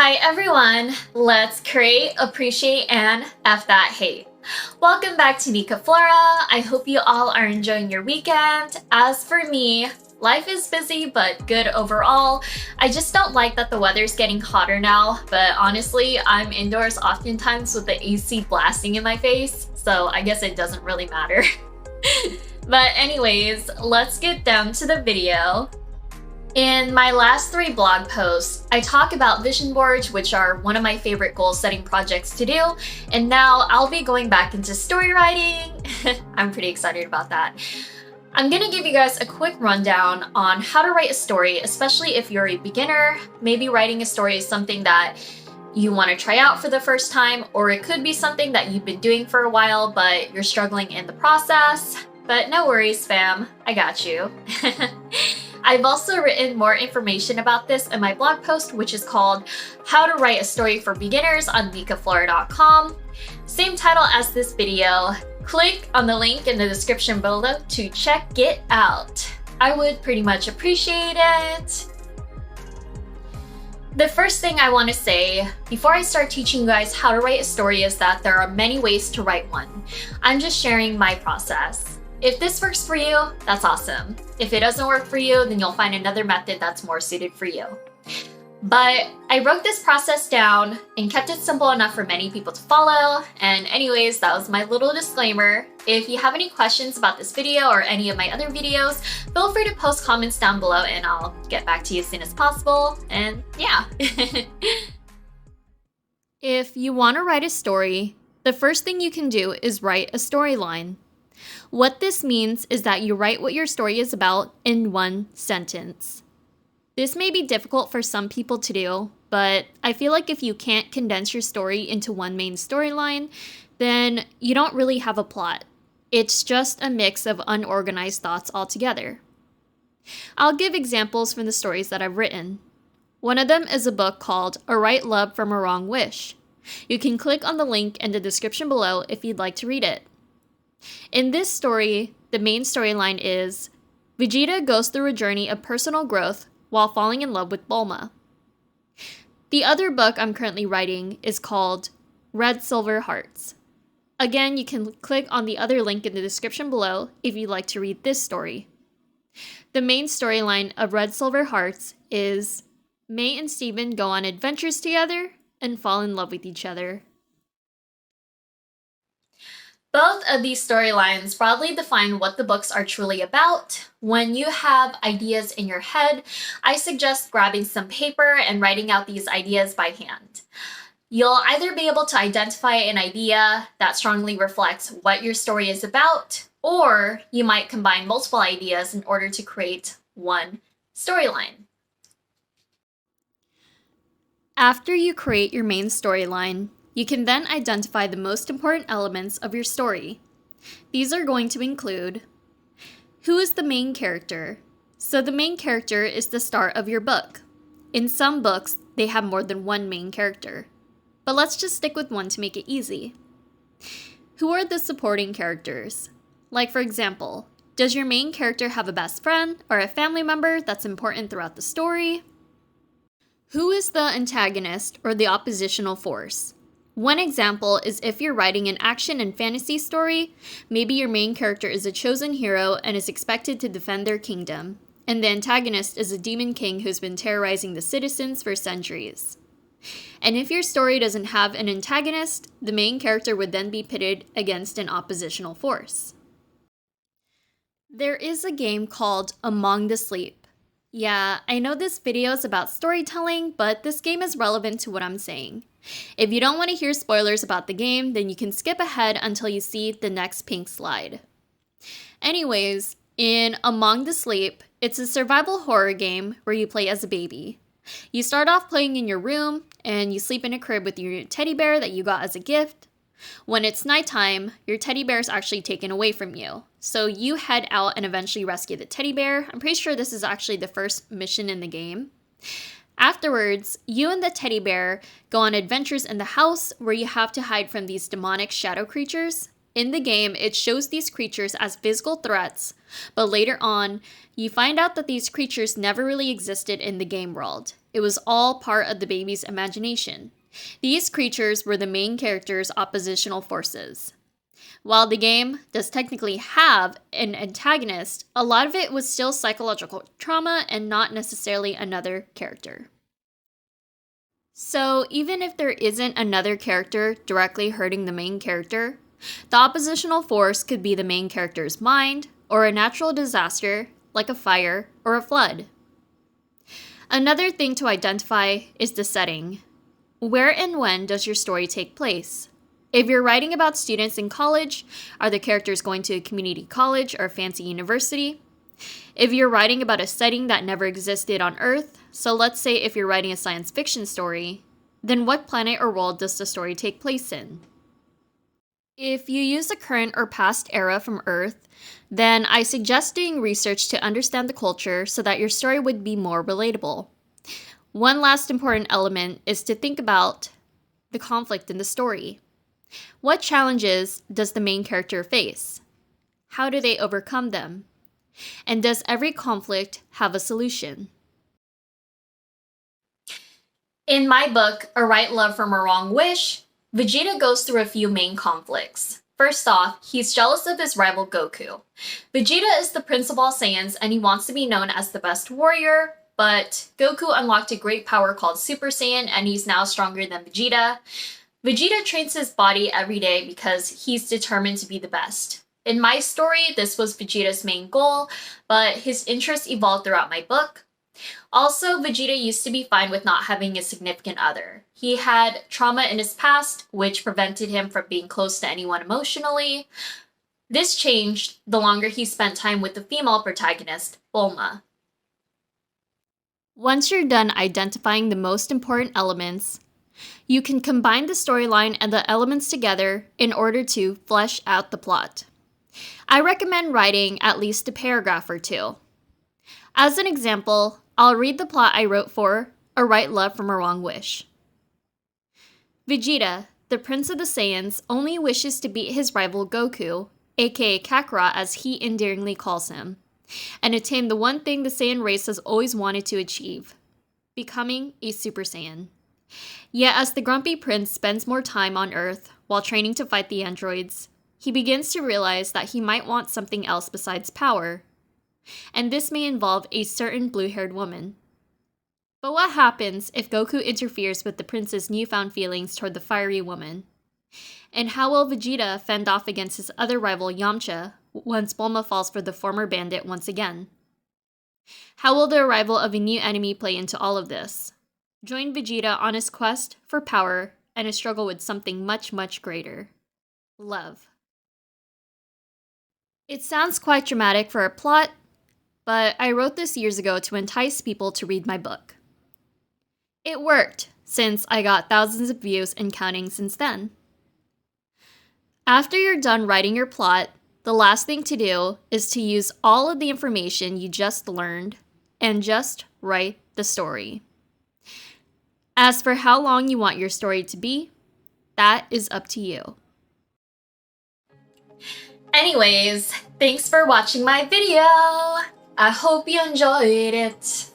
Hi everyone! Let's create, appreciate, and F that hate. Welcome back to Nikkaflora. I hope you all are enjoying your weekend. As for me, life is busy but good overall. I just don't like that the weather's getting hotter now, but honestly, I'm indoors oftentimes with the AC blasting in my face, so I guess it doesn't really matter. But anyways, let's get down to the video. In my last 3 blog posts, I talk about vision boards, which are one of my favorite goal-setting projects to do, and now I'll be going back into story writing. I'm pretty excited about that. I'm gonna give you guys a quick rundown on how to write a story, especially if you're a beginner. Maybe writing a story is something that you want to try out for the first time, or it could be something that you've been doing for a while, but you're struggling in the process. But no worries, fam, I got you. I've also written more information about this in my blog post, which is called How to Write a Story for Beginners on Nikkaflora.com. Same title as this video. Click on the link in the description below to check it out. I would pretty much appreciate it. The first thing I want to say before I start teaching you guys how to write a story is that there are many ways to write one. I'm just sharing my process. If this works for you, that's awesome. If it doesn't work for you, then you'll find another method that's more suited for you. But I wrote this process down and kept it simple enough for many people to follow. And anyways, that was my little disclaimer. If you have any questions about this video or any of my other videos, feel free to post comments down below and I'll get back to you as soon as possible. And yeah. If you want to write a story, the first thing you can do is write a storyline. What this means is that you write what your story is about in one sentence. This may be difficult for some people to do, but I feel like if you can't condense your story into one main storyline, then you don't really have a plot. It's just a mix of unorganized thoughts altogether. I'll give examples from the stories that I've written. One of them is a book called A Right Love from a Wrong Wish. You can click on the link in the description below if you'd like to read it. In this story, the main storyline is Vegeta goes through a journey of personal growth while falling in love with Bulma. The other book I'm currently writing is called Red Silver Hearts. Again, you can click on the other link in the description below if you'd like to read this story. The main storyline of Red Silver Hearts is May and Steven go on adventures together and fall in love with each other. Both of these storylines broadly define what the books are truly about. When you have ideas in your head, I suggest grabbing some paper and writing out these ideas by hand. You'll either be able to identify an idea that strongly reflects what your story is about, or you might combine multiple ideas in order to create one storyline. After you create your main storyline, you can then identify the most important elements of your story. These are going to include who is the main character? So the main character is the start of your book. In some books, they have more than one main character. But let's just stick with one to make it easy. Who are the supporting characters? Like for example, does your main character have a best friend or a family member that's important throughout the story? Who is the antagonist or the oppositional force? One example is if you're writing an action and fantasy story, maybe your main character is a chosen hero and is expected to defend their kingdom, and the antagonist is a demon king who's been terrorizing the citizens for centuries. And if your story doesn't have an antagonist, the main character would then be pitted against an oppositional force. There is a game called Among the Sleep. Yeah, I know this video is about storytelling, but this game is relevant to what I'm saying. If you don't want to hear spoilers about the game, then you can skip ahead until you see the next pink slide. Anyways, in Among the Sleep, it's a survival horror game where you play as a baby. You start off playing in your room, and you sleep in a crib with your teddy bear that you got as a gift. When it's nighttime, your teddy bear is actually taken away from you. So you head out and eventually rescue the teddy bear. I'm pretty sure this is actually the first mission in the game. Afterwards, you and the teddy bear go on adventures in the house where you have to hide from these demonic shadow creatures. In the game, it shows these creatures as physical threats, but later on, you find out that these creatures never really existed in the game world. It was all part of the baby's imagination. These creatures were the main character's oppositional forces. While the game does technically have an antagonist, a lot of it was still psychological trauma and not necessarily another character. So even if there isn't another character directly hurting the main character, the oppositional force could be the main character's mind or a natural disaster like a fire or a flood. Another thing to identify is the setting. Where and when does your story take place? If you're writing about students in college, are the characters going to a community college or a fancy university? If you're writing about a setting that never existed on Earth, so let's say if you're writing a science fiction story, then what planet or world does the story take place in? If you use a current or past era from Earth, then I suggest doing research to understand the culture so that your story would be more relatable. One last important element is to think about the conflict in the story. What challenges does the main character face? How do they overcome them? And does every conflict have a solution? In my book, A Right Love from a Wrong Wish, Vegeta goes through a few main conflicts. First off, he's jealous of his rival Goku. Vegeta is the Prince of all Saiyans and he wants to be known as the best warrior, but Goku unlocked a great power called Super Saiyan and he's now stronger than Vegeta. Vegeta trains his body every day because he's determined to be the best. In my story, this was Vegeta's main goal, but his interests evolved throughout my book. Also, Vegeta used to be fine with not having a significant other. He had trauma in his past, which prevented him from being close to anyone emotionally. This changed the longer he spent time with the female protagonist, Bulma. Once you're done identifying the most important elements, you can combine the storyline and the elements together in order to flesh out the plot. I recommend writing at least a paragraph or two. As an example, I'll read the plot I wrote for A Right Love from a Wrong Wish. Vegeta, the Prince of the Saiyans, only wishes to beat his rival Goku, aka Kakarot as he endearingly calls him, and attain the one thing the Saiyan race has always wanted to achieve, becoming a Super Saiyan. Yet as the grumpy prince spends more time on Earth while training to fight the androids, he begins to realize that he might want something else besides power, and this may involve a certain blue-haired woman. But what happens if Goku interferes with the prince's newfound feelings toward the fiery woman? And how will Vegeta fend off against his other rival Yamcha once Bulma falls for the former bandit once again? How will the arrival of a new enemy play into all of this? Join Vegeta on his quest for power and a struggle with something much, much greater: love. It sounds quite dramatic for a plot, but I wrote this years ago to entice people to read my book. It worked, since I got thousands of views and counting since then. After you're done writing your plot, the last thing to do is to use all of the information you just learned and just write the story. As for how long you want your story to be, that is up to you. Anyways, thanks for watching my video. I hope you enjoyed it.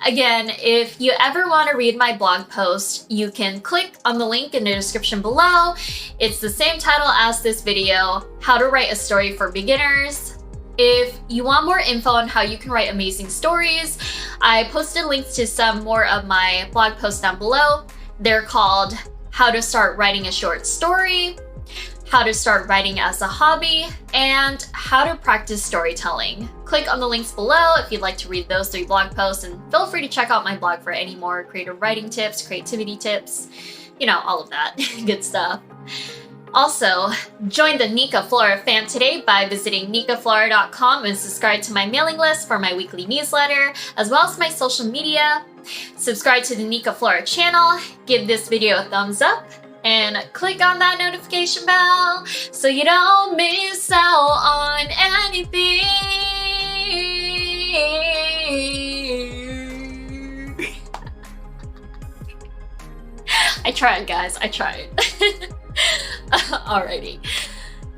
Again, if you ever want to read my blog post, you can click on the link in the description below. It's the same title as this video, How to Write a Story for Beginners. If you want more info on how you can write amazing stories, I posted links to some more of my blog posts down below. They're called How to Start Writing a Short Story, How to Start Writing as a Hobby, and How to Practice Storytelling. Click on the links below if you'd like to read those 3 blog posts, and feel free to check out my blog for any more creative writing tips, creativity tips, you know, all of that good stuff. Also, join the Nikkaflora fam today by visiting Nikkaflora.com and subscribe to my mailing list for my weekly newsletter, as well as my social media. Subscribe to the Nikkaflora channel, give this video a thumbs up, and click on that notification bell so you don't miss out on anything. I tried, guys. I tried. Alrighty.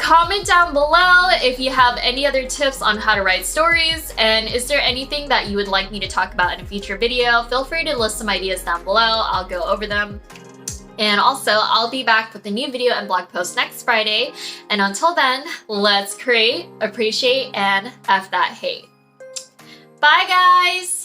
Comment down below if you have any other tips on how to write stories, and is there anything that you would like me to talk about in a future video? Feel free to list some ideas down below. I'll go over them. And also, I'll be back with a new video and blog post next Friday. And until then, let's create, appreciate, and F that hate. Bye, guys!